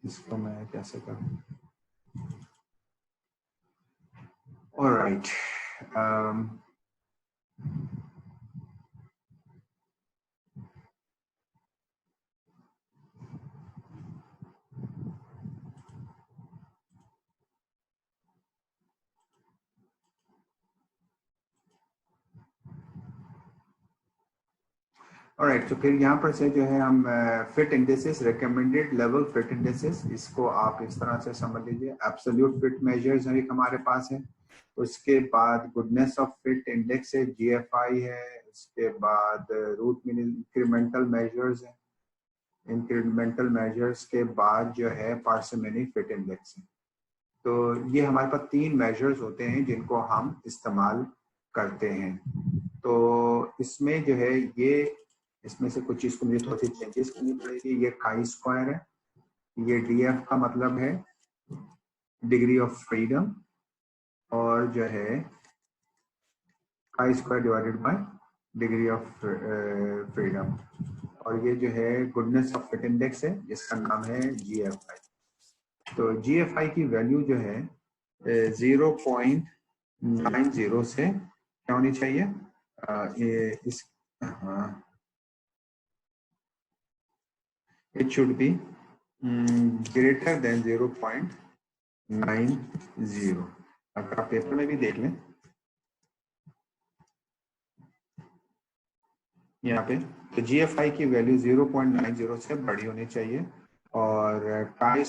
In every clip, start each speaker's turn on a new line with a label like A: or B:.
A: इसको मैं कैसे करूँ? Alright, alright. तो फिर यहाँ पर से जो है हम fit indexes, recommended level fit indexes, इसको आप इस तरह से समझ लीजिए। एब्सोल्यूट फिट मेजर्स एक हमारे पास है, उसके बाद गुडनेस ऑफ फिट इंडेक्स है, जीएफआई है, उसके बाद रूट मीन इंक्रीमेंटल मेजर्स है, इंक्रीमेंटल मेजर्स के बाद जो है पार्सिमनी फिट इंडेक्स है। तो ये हमारे पास 3 मेजर्स होते हैं जिनको हम इस्तेमाल करते हैं। तो इसमें जो है ये, इसमें से कुछ चीज को मुझे थोड़ी सी चेंजेस करनी पड़ेगी। ये काई स्क्वायर है, ये डीएफ का मतलब है डिग्री ऑफ फ्रीडम, और जो है chi square divided by degree of freedom, और ये जो है गुडनेस ऑफ फिट इंडेक्स है जिसका नाम है जीएफआई। तो जीएफआई की वैल्यू जो है 0.90 से क्या होनी चाहिए? इस it should be greater than 0.90। अगर आप पेपर में भी देख लें यहाँ पे, तो जीएफआई की वैल्यू 0.90 से बड़ी होनी चाहिए, और काई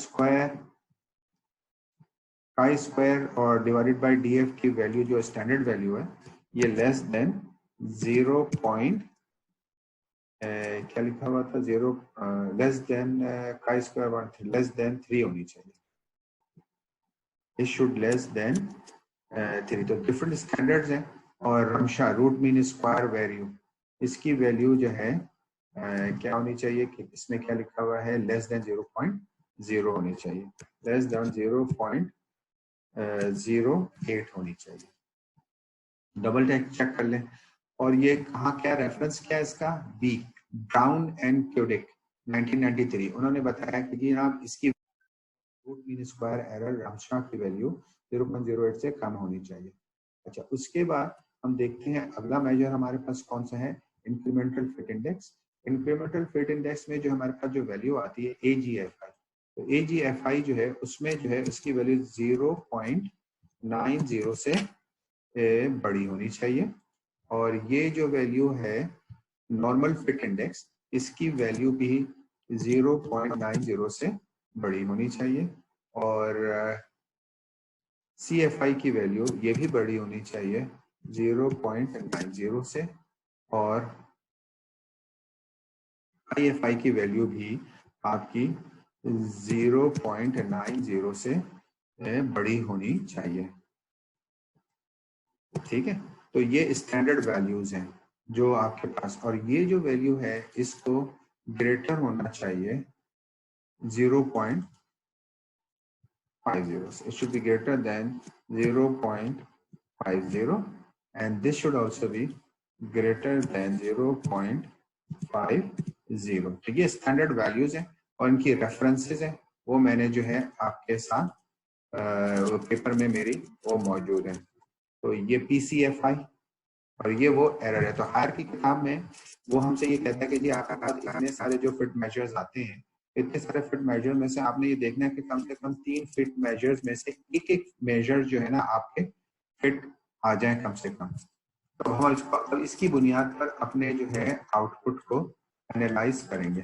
A: स्क्वायर और डिवाइडेड बाय डीएफ की वैल्यू जो स्टैंडर्ड वैल्यू है ये लेस देन 0. क्या लिखा हुआ था? 0 less than chi square less than 3 होनी चाहिए। It should less than 3। तो डिफरेंट स्टैंडर्ड्स हैं। और रमशा रूट मीन स्क्वायर वैल्यू, इसकी वैल्यू जो है क्या होनी चाहिए कि इसमें क्या लिखा हुआ है? लेस देन 0.0 होनी चाहिए, लेस देन 0.08 होनी चाहिए। डबल चेक कर लें। और ये कहाँ, क्या रेफरेंस क्या है इसका? B, Browne and Cudeck 1993। उन्होंने बताया कि जी आप इसकी root mean square error RMSEA की वैल्यू 0.08 से कम होनी चाहिए। अच्छा, उसके बाद हम देखते हैं अगला मेजर हमारे पास कौन सा है? Incremental fit index. Incremental fit index में जो हमारे पास जो वैल्यू आती है एजीएफआई, तो एजीएफआई जो है उसमें जो है उसकी वैल्यू 0.90 से बड़ी होनी चाहिए, और ये जो वैल्यू है नॉर्मल फिट इंडेक्स, इसकी वैल्यू भी 0.90 से बड़ी होनी चाहिए, और CFI की वैल्यू ये भी बड़ी होनी चाहिए 0.90 से, और IFI की वैल्यू भी आपकी 0.90 से बड़ी होनी चाहिए। ठीक है, तो ये स्टैंडर्ड वैल्यूज हैं जो आपके पास, और ये जो वैल्यू है इसको ग्रेटर होना चाहिए 0.50। It should be greater than 0.50, and this should also be greater than 0.50। तो ये स्टैंडर्ड वैल्यूज हैं और इनकी रेफरेंसेस हैं, वो मैंने जो है आपके साथ पेपर में मेरी वो मौजूद है। तो ये PCFI और ये वो एरर है। तो हायर की किताब में वो हमसे ये कहता है कि जी आपका इतने सारे जो फिट मेजर्स आते हैं, इतने सारे फिट मेजर में से आपने ये देखना है कि कम से कम 3 फिट मेजर्स में से एक मेजर जो है ना आपके फिट आ जाए कम से कम। तो हम इसको इसकी बुनियाद पर अपने जो है आउटपुट को एनालाइज करेंगे,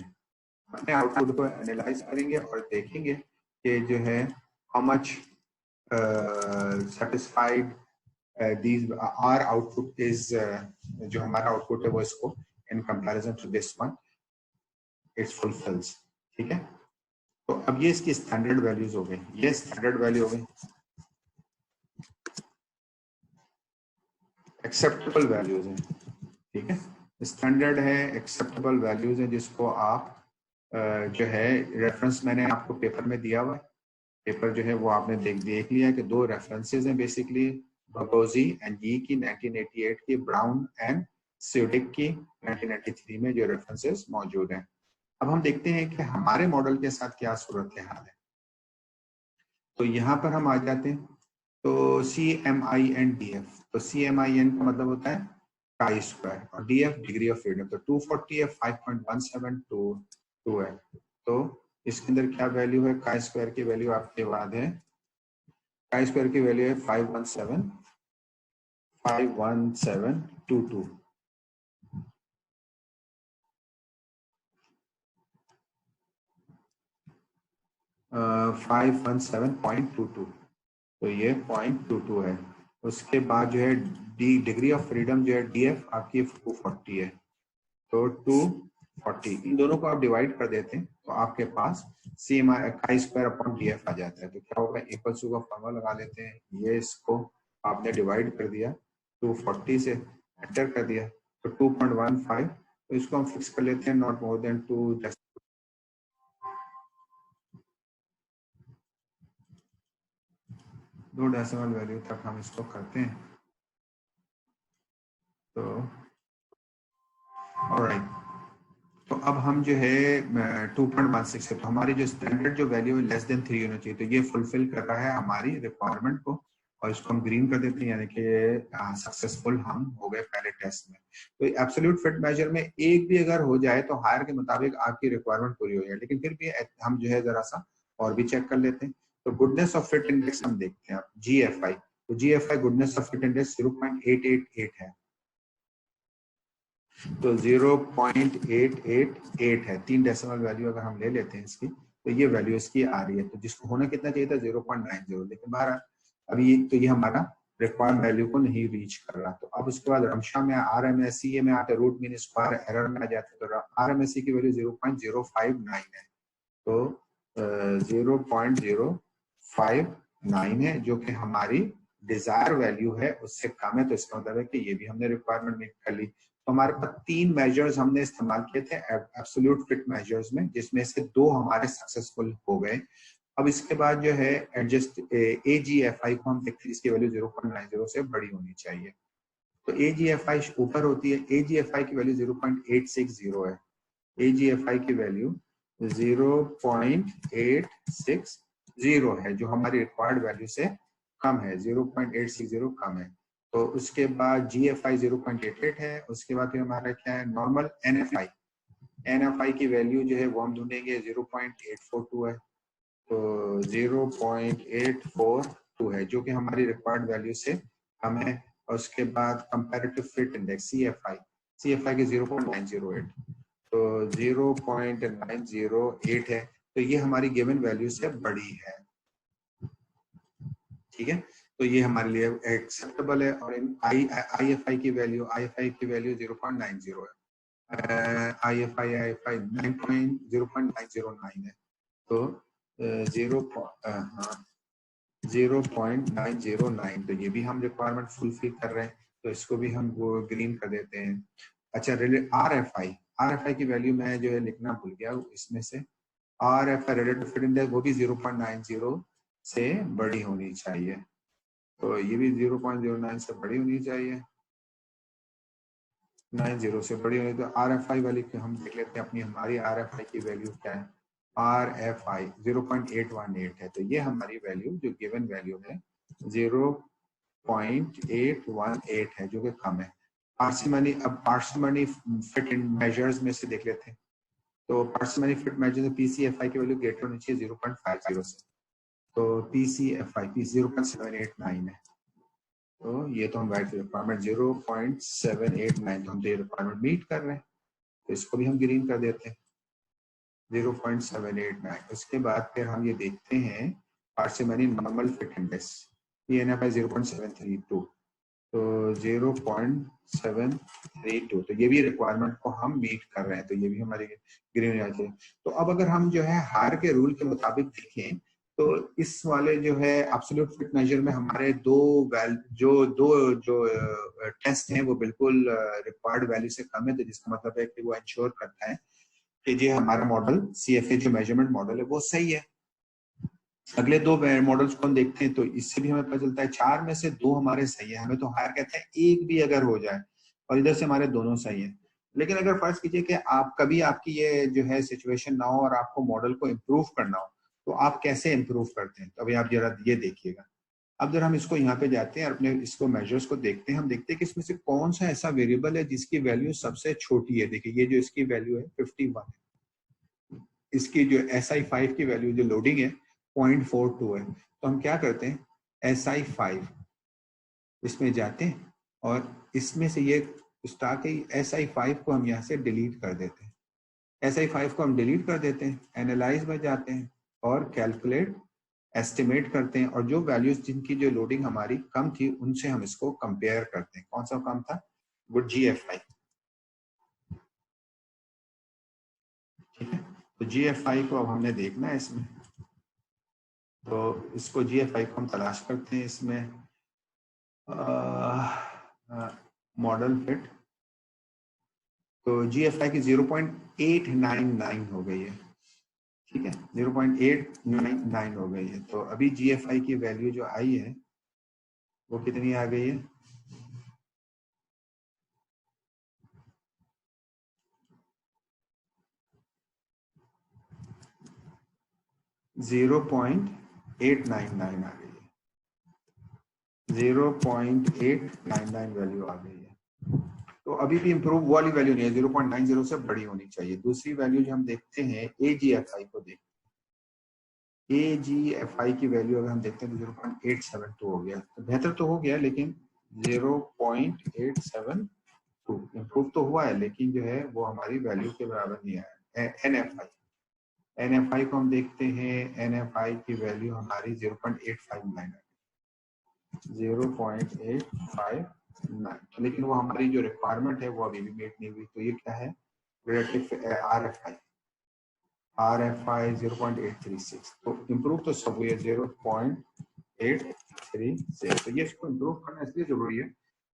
A: अपने आउटपुट को एनालाइज करेंगे और देखेंगे कि जो है how much satisfied these our output is जो हमारा आउटपुट है वो इसको in comparison to this one it fulfills। ठीक है, तो अब ये इसकी स्टैंडर्ड वैल्यूज हो गई, ये स्टैंडर्ड वैल्यू हो गई, एक्सेप्टेबल वैल्यूज हैं। ठीक है, स्टैंडर्ड है, एक्सेप्टेबल वैल्यूज है, जिसको आप जो है रेफरेंस मैंने आपको पेपर में दिया हुआ है। पेपर जो है वो आपने देख लिया है कि 2 रेफरेंसेज हैं बेसिकली, बगोजी एंड यी की 1988 की, ब्राउन एंड स्यूडिक की 1993 में जो रेफरेंसेस मौजूद हैं। अब हम देखते हैं कि हमारे मॉडल के साथ क्या सूरत हाल है। तो यहाँ पर हम आ जाते हैं, तो CMIN/DF, तो CMIN का मतलब होता है काई स्क्वायर और DF डिग्री ऑफ फ्रीडम। तो 240 है, 5.172 है। तो इसके अंदर क्या वैल्यू है, काई स्क्वायर की वैल्यू आपके बाद है, काई स्क्वायर की वैल्यू है 51722 517.22, तो ये 0.22 है। उसके बाद जो है डी डिग्री ऑफ फ्रीडम जो है DF आपकी 240 है, तो 240 इन दोनों को आप डिवाइड कर देते हैं तो आपके पास काई स्क्वायर अपॉन DF आ जाता है। तो क्या होगा, इक्वल टू का फॉर्मूला लगा लेते हैं, ये इसको आपने डिवाइड कर दिया 240 से, एंटर कर दिया तो 2.15, तो इसको हम फिक्स कर लेते हैं not more than 2 decimal value तक हम इसको करते हैं। तो ऑलराइट, तो अब हम जो है 2.16 है, तो हमारी जो स्टैंडर्ड जो वैल्यू है लेस देन 3 होना चाहिए, तो ये फुलफिल कर रहा है हमारी रिक्वायरमेंट को, और इसको हम ग्रीन कर देते हैं, यानी कि सक्सेसफुल हम हो गए पहले टेस्ट में। तो एब्सोल्यूट फिट मेजर में एक भी अगर हो जाए तो हायर के मुताबिक आपकी रिक्वायरमेंट पूरी हो जाए, लेकिन फिर भी हम जो है जरा सा और भी चेक कर लेते हैं। तो गुडनेस ऑफ फिट इंडेक्स हम देखते हैं आप, GFI, तो GFI goodness of fit index 0.888 है, तो 0.888 है, 3 डेसिमल वैल्यू अगर हम ले लेते हैं इसकी, तो ये वैल्यू इसकी आ रही है, तो जिसको होना कितना चाहिए था 0.90, लेकिन बाहर अभी ये हमारा रिक्वायर्ड वैल्यू को नहीं रीच कर रहा। तो अब उसके बाद रमशा में RMSE में आते, रूट मीन स्क्वायर एरर में आ जाते, तो RMSE की वैल्यू 0.059 है, तो 0.059 है, जो कि हमारी डिजायर वैल्यू है उससे कम है, तो इसका मतलब है कि ये भी हमने रिक्वायरमेंट मीट कर ली। तो हमारे पास 3 मेजर्स हमने इस्तेमाल किए थे एब्सोल्यूट फिट मेजर्स में, जिसमें से 2 हमारे सक्सेसफुल हो गए। अब इसके बाद जो है एडजस्ट AGFI को हम देखते हैं, इसकी वैल्यू 0.90 से बड़ी होनी चाहिए। तो AGFI ऊपर होती है, AGFI की वैल्यू 0.860 है, AGFI की वैल्यू 0.860 है, जो हमारी रिक्वायर्ड वैल्यू से कम है, 0.860 कम है। तो उसके बाद GFI 0.88 है, उसके बाद फिर हमारा क्या है नॉर्मल NFI की वैल्यू जो है वो हम ढूंढेंगे 0.842 है, तो 0.842 है, जो कि हमारी रिक्वायर्ड वैल्यू से कम है। और उसके बाद कंपैरेटिव फिट इंडेक्स CFI की 0.908, तो 0.908 है, तो ये हमारी गिवन वैल्यू से बड़ी है, ठीक है, तो ये हमारे लिए एक्सेप्टेबल है। और IFI की वैल्यू 0.90 है, IFI 0.909 है, तो 0.909, तो ये भी हम रिक्वायरमेंट फुलफिल कर रहे हैं, तो इसको भी हम वो ग्रीन कर देते हैं। अच्छा, RFI की वैल्यू मैं जो है लिखना भूल गया, इसमें से RFI रिलेटिव फिट इंडेक्स वो भी 0.90 से बड़ी होनी चाहिए, तो ये भी 0.09 से बड़ी होनी चाहिए, 90 से बड़ी होनी। तो RFI वाली हम देख लेते हैं अपनी, हमारी RFI की वैल्यू क्या है, RFI 0.818 है, तो ये हमारी वैल्यू जो गिवन वैल्यू है 0.818 है, जो कि कम है। पार्सिमनी, अब पार्सिमनी फिट इन मेजर्स में से देख लेते हैं, तो पार्सिमनी फिट मेजर PCFI की वैल्यू ग्रेटर होनी चाहिए 0.50 से, तो PCFI 0.789 है, तो ये तो हम राइट रिक्वायरमेंट 0.789, तो हम ये रिक्वायरमेंट मीट कर रहे हैं, तो इसको भी हम ग्रीन कर देते हैं 0.789। उसके बाद फिर हम ये देखते हैं parsimony normal fit index PNFI 0.732, तो 0.732, तो ये भी रिक्वायरमेंट को हम मीट कर रहे हैं, तो ये भी हमारे ग्रीन हो जाते हैं। तो अब अगर हम जो है हायर के रूल के मुताबिक देखें, तो इस वाले जो है एब्सोल्यूट फिट मेजर में हमारे दो टेस्ट हैं वो बिल्कुल रिक्वायर्ड वैल्यू से कम है, तो जिसका मतलब है कि वो इंश्योर करता है कि जो हमारा मॉडल CFA जो मेजरमेंट मॉडल है वो सही है। अगले 2 मॉडल्स को हम देखते हैं, तो इससे भी हमें पता चलता है 4 में से 2 हमारे सही है, हमें तो हायर कहते हैं एक भी अगर हो जाए, और इधर से हमारे दोनों सही है, लेकिन अगर फर्ज कीजिए कि आप कभी आपकी ये जो है सिचुएशन ना हो और आपको मॉडल को इम्प्रूव करना हो, तो आप कैसे इम्प्रूव करते हैं? तो अभी आप जरा ये देखिएगा। अब जब हम इसको यहाँ पे जाते हैं और अपने इसको मेजर्स को देखते हैं, हम देखते हैं कि इसमें से कौन सा ऐसा वेरिएबल है जिसकी वैल्यू सबसे छोटी है। देखिए ये जो इसकी वैल्यू है 51, इसकी जो SI5 की वैल्यू जो लोडिंग है 0.42 है। तो हम क्या करते हैं, SI5 इसमें जाते हैं और इसमें से ये स्टार्ट SI5 को हम यहाँ से डिलीट कर देते हैं। SI5 को हम डिलीट कर देते हैं, एनालाइज में जाते हैं और कैलकुलेट एस्टिमेट करते हैं, और जो वैल्यूज जिनकी जो लोडिंग हमारी कम थी उनसे हम इसको कंपेयर करते हैं। कौन सा कम था? Good GFI। ठीक है, तो GFI को अब हमने देखना है इसमें, तो इसको GFI को हम तलाश करते हैं इसमें मॉडल फिट। तो GFI की 0.899 हो गई है। ठीक है, 0.899 हो गई है। तो अभी GFI की वैल्यू जो आई है वो कितनी आ गई है? .899 आ गई है। 0.899 वैल्यू आ गई है। तो अभी भी इम्प्रूव वाली वैल्यू नहीं है, 0.90 से बड़ी होनी चाहिए। दूसरी वैल्यू जो हम देखते हैं AGFI को देखते हैं, AGFI की वैल्यू अगर हम देखते हैं तो 0.872 हो गया। तो बेहतर तो हो गया, लेकिन 0.872 इम्प्रूव तो हुआ है, लेकिन जो है वो हमारी वैल्यू के बराबर नहीं आया। NFI को हम देखते हैं, NFI की वैल्यू हमारी 0.859 है, 0.859, लेकिन वो हमारी जो रिक्वायरमेंट है वो अभी भी मीट नहीं हुई। तो ये क्या है? Relative RFI 0.836। तो इम्प्रूव तो सब हुई है 0.836। तो ये इसको इम्प्रूव करना इसलिए जरूरी है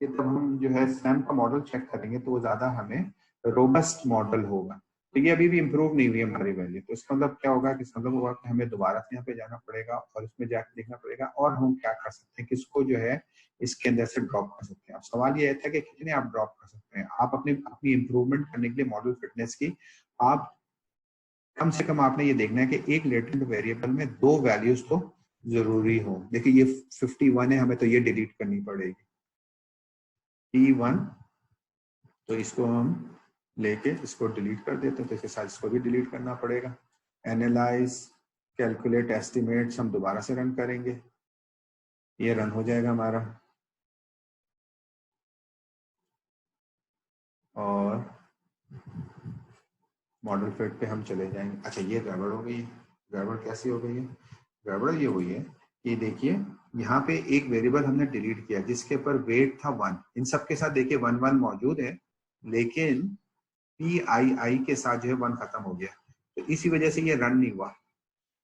A: कि तब हम जो है SAM का मॉडल चेक करेंगे तो वो ज्यादा हमें रोबस्ट मॉडल होगा। तो ये अभी भी इम्प्रूव नहीं हुई हमारी वैल्यू। तो इसका मतलब क्या होगा? कि इसका मतलब होगा कि हमें दोबारा से यहाँ पे जाना पड़ेगा और इसमें जाके देखना पड़ेगा और हम क्या कर सकते हैं, किसको जो है इसके अंदर से ड्रॉप कर सकते हैं। अब सवाल ये था कि कितने आप ड्रॉप कर सकते हैं। आप अपनी इम्प्रूवमेंट करने के लिए मॉडल फिटनेस की आप कम से कम आपने ये देखना है कि एक लेटेंट वेरिएबल में 2 वैल्यूज तो जरूरी हो। देखिए ये 51 है, हमें तो ये डिलीट करनी पड़ेगी P1, तो इसको हम लेके इसको डिलीट कर देते हैं। तो इसके साथ इसको भी डिलीट करना पड़ेगा। एनालाइज, कैलकुलेट, एस्टिमेट्स हम दोबारा से रन करेंगे, ये रन हो जाएगा हमारा और मॉडल फिट पे हम चले जाएंगे। अच्छा ये गड़बड़ हो गई है। गड़बड़ कैसी हो गई है? गड़बड़ ये हुई है कि देखिए यहाँ पे एक वेरिएबल हमने डिलीट किया जिसके ऊपर वेट था 1। इन सब के साथ देखिए 1 1 मौजूद है, लेकिन PII के साथ जो है 1 खत्म हो गया। तो इसी वजह से ये रन नहीं हुआ।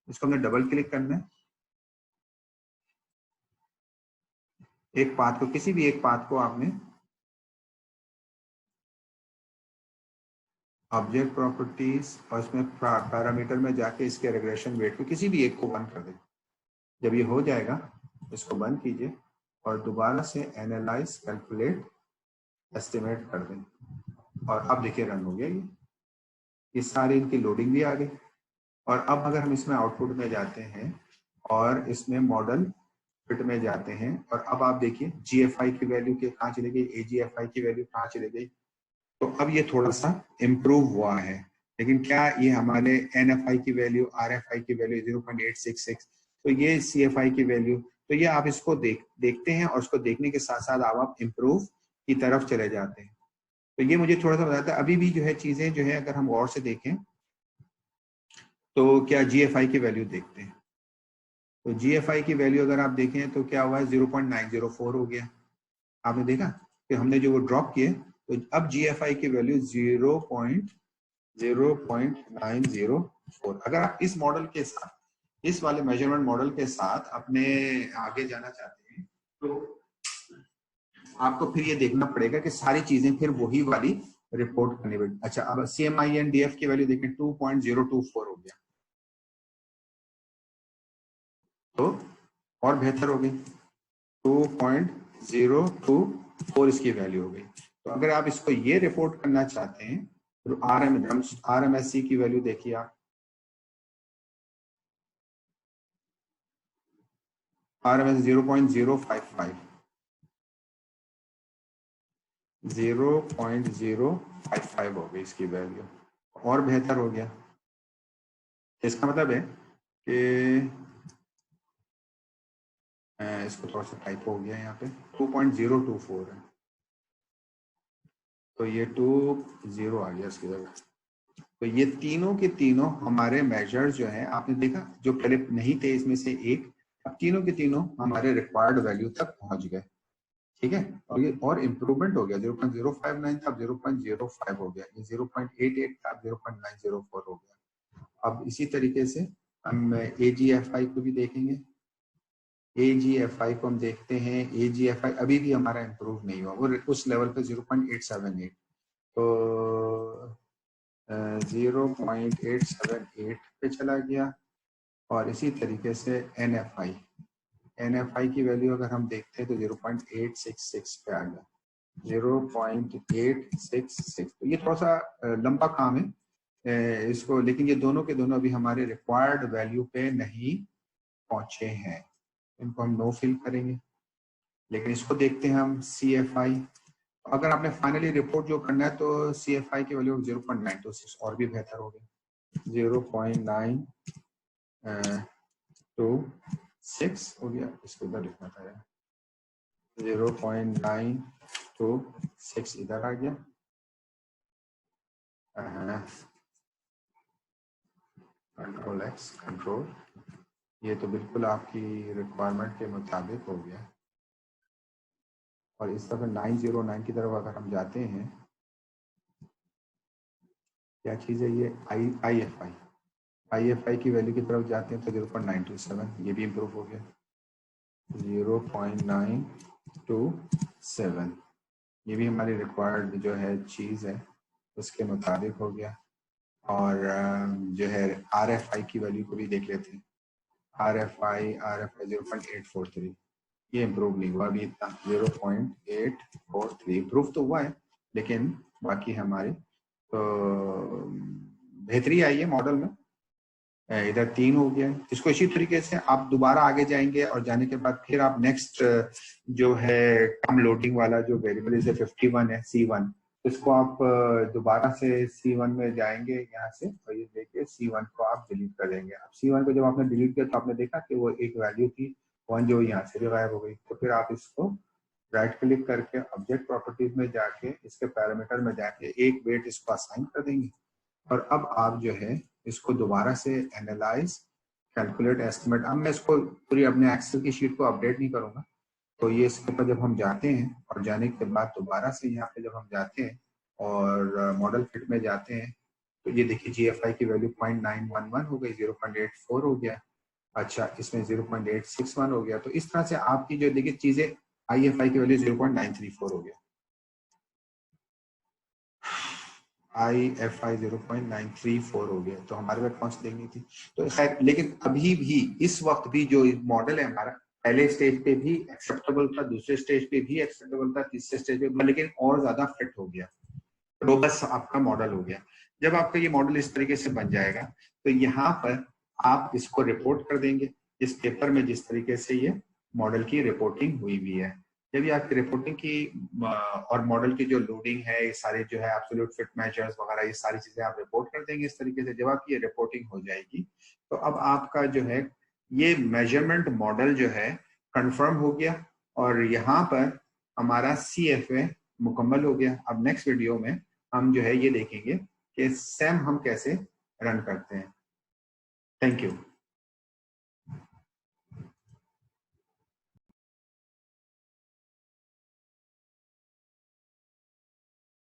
A: इसको हमने डबल क्लिक करना है, एक पाथ को, किसी भी एक पाथ को आपने ऑब्जेक्ट प्रॉपर्टीज और इसमें पैरामीटर में जाके इसके रिग्रेशन वेट को किसी भी एक को बंद कर दें। जब ये हो जाएगा इसको बंद कीजिए और दोबारा से एनालाइज, कैलकुलेट, एस्टिमेट कर दें और अब देखिए रन हो गया। ये सारी इनकी लोडिंग भी आ गई। और अब अगर हम इसमें आउटपुट में जाते हैं और इसमें मॉडल फिट में जाते हैं और अब आप देखिए GFI की वैल्यू के कहाँ चली गई, AGFI की वैल्यू कहाँ चली गई। तो अब ये थोड़ा सा इम्प्रूव हुआ है, लेकिन क्या ये हमारे NFI की वैल्यू, RFI की वैल्यू 0.866, तो ये CFI की वैल्यू, तो ये आप इसको देखते हैं और उसको देखने के साथ साथ आप इम्प्रूव की तरफ चले जाते हैं। तो ये मुझे थोड़ा सा बताता है। अभी भी जो है चीजें जो है अगर हम गौर से देखें तो क्या GFI की वैल्यू देखते हैं, तो GFI की वैल्यू अगर आप देखें तो क्या हुआ है, 0.904 हो गया। आपने देखा कि हमने जो वो ड्रॉप किए, तो अब GFI की वैल्यू 0.904। अगर आप इस मॉडल के साथ, इस वाले मेजरमेंट मॉडल के साथ अपने आगे जाना चाहते हैं तो आपको फिर ये देखना पड़ेगा कि सारी चीजें फिर वही वाली रिपोर्ट करनी पड़ेगी। अच्छा अब CMINDF की वैल्यू देखें 2.024 हो गया, तो और बेहतर हो गई, 2.024 इसकी वैल्यू हो गई। तो अगर आप इसको ये रिपोर्ट करना चाहते हैं तो RMSE की वैल्यू देखिए आप, RMS 0.055 0.055 हो गई इसकी वैल्यू, और बेहतर हो गया। इसका मतलब है कि इसको थोड़ा सा टाइप हो गया यहाँ पे, 2.024 है, तो ये 20 आ गया इसकी जगह। तो ये तीनों के तीनों हमारे मेजर्स जो है, आपने देखा जो पहले नहीं थे इसमें से एक, अब तीनों के तीनों हमारे रिक्वायर्ड वैल्यू तक पहुंच गए, ठीक है। और ये और इम्प्रूवमेंट हो गया, 0.059 था, अब 0.05 हो गया, ये 0.88 था, अब 0.904 हो गया। अब इसी तरीके से हम AGFI को भी देखेंगे। AGFI को हम देखते हैं, AGFI अभी भी हमारा इम्प्रूव नहीं हुआ, वो उस लेवल पे 0.878, तो 0.878 पे चला गया। और इसी तरीके से NFI की वैल्यू अगर हम देखते हैं तो 0.866 पे आ गया, 0.866। तो ये थोड़ा सा लंबा काम है इसको, लेकिन ये दोनों के दोनों अभी हमारे रिक्वायर्ड वैल्यू पे नहीं पहुंचे हैं, इनको हम नो फिल करेंगे। लेकिन इसको देखते हैं हम CFI, अगर आपने फाइनली रिपोर्ट जो करना है तो CFI की वैल्यू 0.926 और भी बेहतर हो गया, 0.926 हो गया, इसको इधर लिखना था, 0.926 इधर आ गया। कंट्रोल X, कंट्रोल, ये तो बिल्कुल आपकी रिक्वायरमेंट के मुताबिक हो गया। और इस तरफ 909 की तरफ अगर हम जाते हैं, क्या चीज़ है ये, IFI की वैल्यू की तरफ जाते हैं तो 0.927, ये भी इम्प्रूव हो गया, 0.927, ये भी हमारी रिक्वायर्ड जो है चीज़ है उसके मुताबिक हो गया। और जो है RFI की वैल्यू को भी देख लेते हैं, RFI 0.843, ये इम्प्रूव नहीं हुआ अभी इतना, 0.843 इम्प्रूव तो हुआ है, लेकिन बाकी हमारे तो बेहतरी आई है मॉडल में, इधर 3 हो गया है। इसको इसी तरीके से आप दोबारा आगे जाएंगे और जाने के बाद फिर आप नेक्स्ट जो है कम लोडिंग वाला जो वेरिएबल इसे 51 है C1, इसको आप दोबारा से C1 में जाएंगे यहाँ से, और ये देखिए C1 को आप डिलीट कर देंगे। अब C1 को जब आपने डिलीट किया तो आपने देखा कि वो एक वैल्यू थी 1 जो यहाँ से भी गायब हो गई। तो फिर आप इसको राइट क्लिक करके ऑब्जेक्ट प्रॉपर्टीज में जाके इसके पैरामीटर में जाके एक वेट इसको असाइन कर देंगे, और अब आप जो है इसको दोबारा से एनालाइज, कैलकुलेट, एस्टिमेट, अब मैं इसको पूरी अपने एक्सेल की शीट को अपडेट नहीं करूंगा। तो ये इसके ऊपर जब हम जाते हैं और जाने के बाद दोबारा से यहाँ पे जब हम जाते हैं और मॉडल फिट में जाते हैं तो ये देखिए GFI की वैल्यू 0.911 हो गई, 0.84 हो गया, अच्छा इसमें 0.861 हो गया। तो इस तरह से आपकी जो देखिए चीजें, IFI की वैल्यू 0.934 हो गया, IFI 0.934 हो गया, तो हमारे पास कौन सी देखनी थी। तो खैर, लेकिन अभी भी इस वक्त भी जो मॉडल है हमारा, पहले स्टेज पे भी एक्सेप्टेबल था, दूसरे स्टेज पे भी एक्सेप्टेबल था, तीसरे स्टेज पे, लेकिन और ज्यादा फिट हो गया, रोबस्ट आपका मॉडल हो गया। जब आपका ये मॉडल इस तरीके से बन जाएगा तो यहाँ पर आप इसको रिपोर्ट कर देंगे इस पेपर में जिस तरीके से ये मॉडल की रिपोर्टिंग हुई भी है। जब ये आपकी रिपोर्टिंग की और मॉडल की जो लोडिंग है, ये सारे जो है एब्सोल्यूट फिट मेजर्स वगैरह, ये सारी चीजें आप रिपोर्ट कर देंगे इस तरीके से। जब आपकी ये रिपोर्टिंग हो जाएगी तो अब आपका जो है ये मेजरमेंट मॉडल जो है कंफर्म हो गया, और यहाँ पर हमारा CFA मुकम्मल हो गया। अब नेक्स्ट वीडियो में हम जो है ये देखेंगे कि SAM हम कैसे रन करते हैं। Thank you.